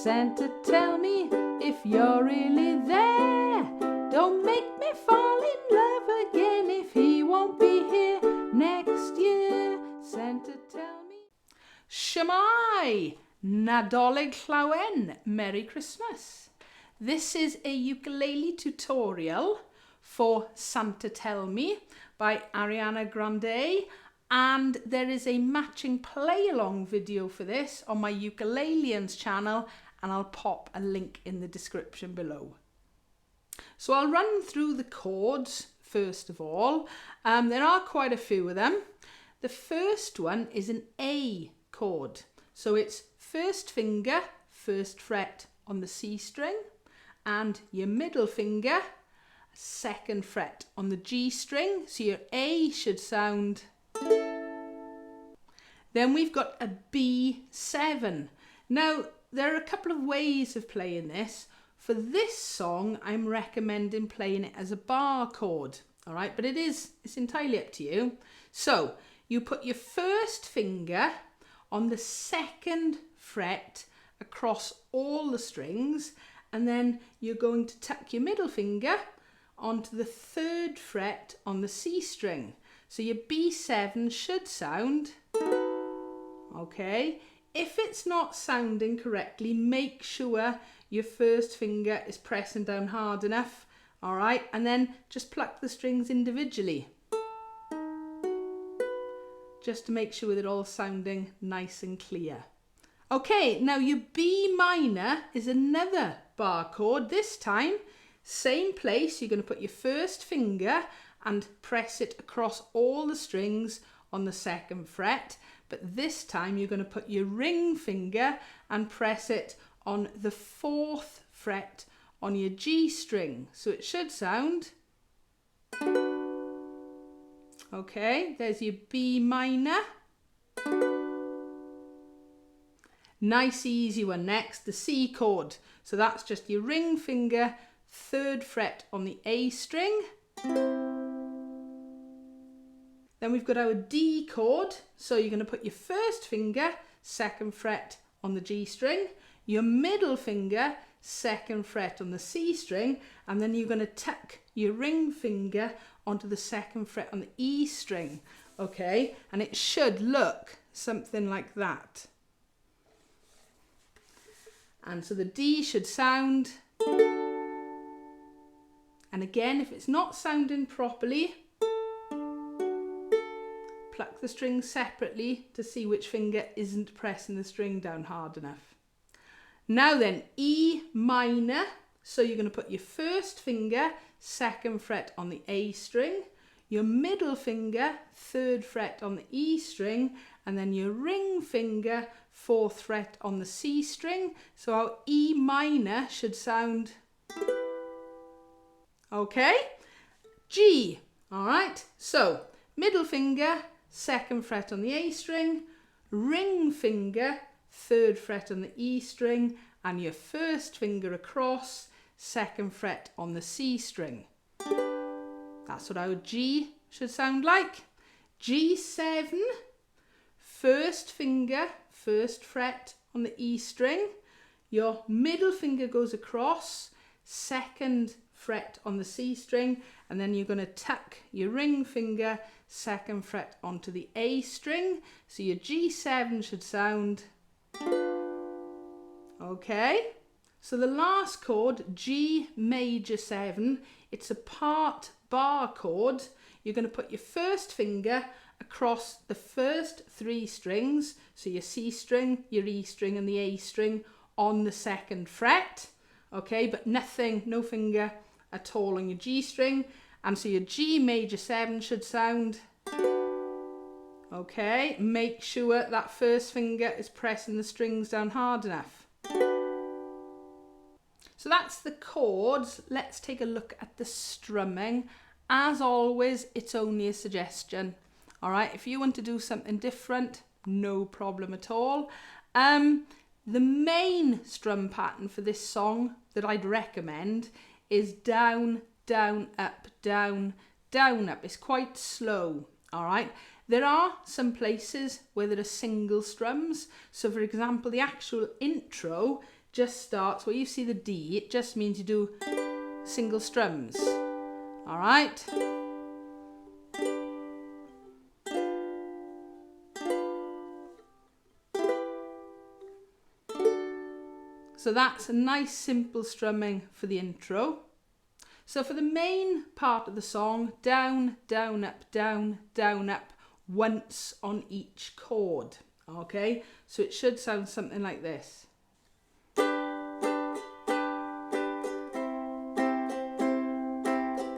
Santa, tell me if you're really there. Don't make me fall in love again if he won't be here next year. Santa, tell me. Shemai, Nadolig Llawen, Merry Christmas. This is a ukulele tutorial for Santa Tell Me by Ariana Grande, and there is a matching play-along video for this on my Ukulaliens channel, and I'll pop a link in the description below. So I'll run through the chords first of all. There are quite a few of them. The first one is an A chord. So it's first finger, first fret on the C string, and your middle finger, second fret on the G string. So your A should sound. Then we've got a B7. Now, there are a couple of ways of playing this. For this song, I'm recommending playing it as a bar chord, all right? But it's entirely up to you. So you put your first finger on the second fret across all the strings, and then you're going to tuck your middle finger onto the third fret on the C string. So your B7 should sound, okay? If it's not sounding correctly, make sure your first finger is pressing down hard enough, all right? And then just pluck the strings individually, just to make sure they're all sounding nice and clear. Okay, now your B minor is another bar chord. This time, same place, you're going to put your first finger and press it across all the strings on the second fret. But this time you're going to put your ring finger and press it on the fourth fret on your G string. So it should sound. Okay, there's your B minor. Nice easy one. Next, the C chord. So that's just your ring finger, third fret on the A string. Then we've got our D chord. So you're going to put your first finger, second fret on the G string, your middle finger, second fret on the C string, and then you're going to tuck your ring finger onto the second fret on the E string. Okay, and it should look something like that. And so the D should sound. And again, if it's not sounding properly, pluck the strings separately to see which finger isn't pressing the string down hard enough. Now then, E minor. So you're going to put your first finger, second fret on the A string, your middle finger, third fret on the E string, and then your ring finger, fourth fret on the C string. So our E minor should sound. Okay, G. All right, so middle finger, second fret on the A string, ring finger, third fret on the E string, and your first finger across, second fret on the C string. That's what our G should sound like. G7, first finger, first fret on the E string, your middle finger goes across, second fret on the C string, and then you're going to tuck your ring finger, second fret onto the A string. So your G7 should sound. Okay, so the last chord, G major 7, it's a part bar chord. You're going to put your first finger across the first three strings, so your C string, your E string and the A string on the second fret. Okay, but nothing, no finger at all on your G string, and so your G major 7 should sound. Okay, make sure that first finger is pressing the strings down hard enough. So that's the chords. Let's take a look at the strumming. As always, it's only a suggestion. All right, if you want to do something different, no problem at all. The main strum pattern for this song that I'd recommend is down, down, up, down, down, up. It's quite slow, all right? There are some places where there are single strums. So for example, the actual intro just starts where you see the D. It just means you do single strums. All right. So that's a nice simple strumming for the intro. So for the main part of the song, down, down, up, down, down, up, once on each chord. Okay, so it should sound something like this.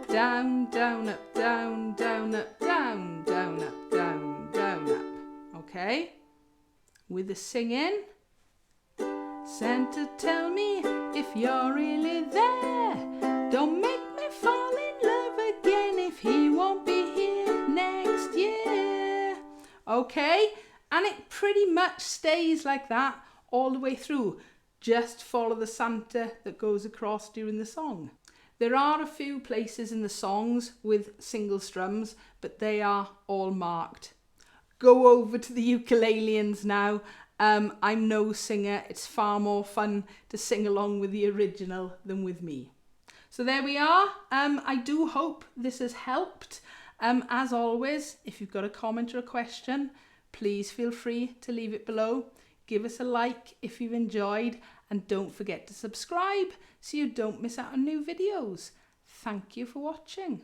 Down, down, up, down, down, up, down, down, up, down, down, up. Okay, with the singing. Santa, tell me if you're really there. Don't make me fall in love again if he won't be here next year. Okay, and it pretty much stays like that all the way through. Just follow the Santa that goes across during the song. There are a few places in the songs with single strums, but they are all marked. Go over to the Ukulaliens now. I'm no singer. It's far more fun to sing along with the original than with me. So there we are. I do hope this has helped. As always, if you've got a comment or a question, please feel free to leave it below. Give us a like if you've enjoyed, and don't forget to subscribe so you don't miss out on new videos. Thank you for watching.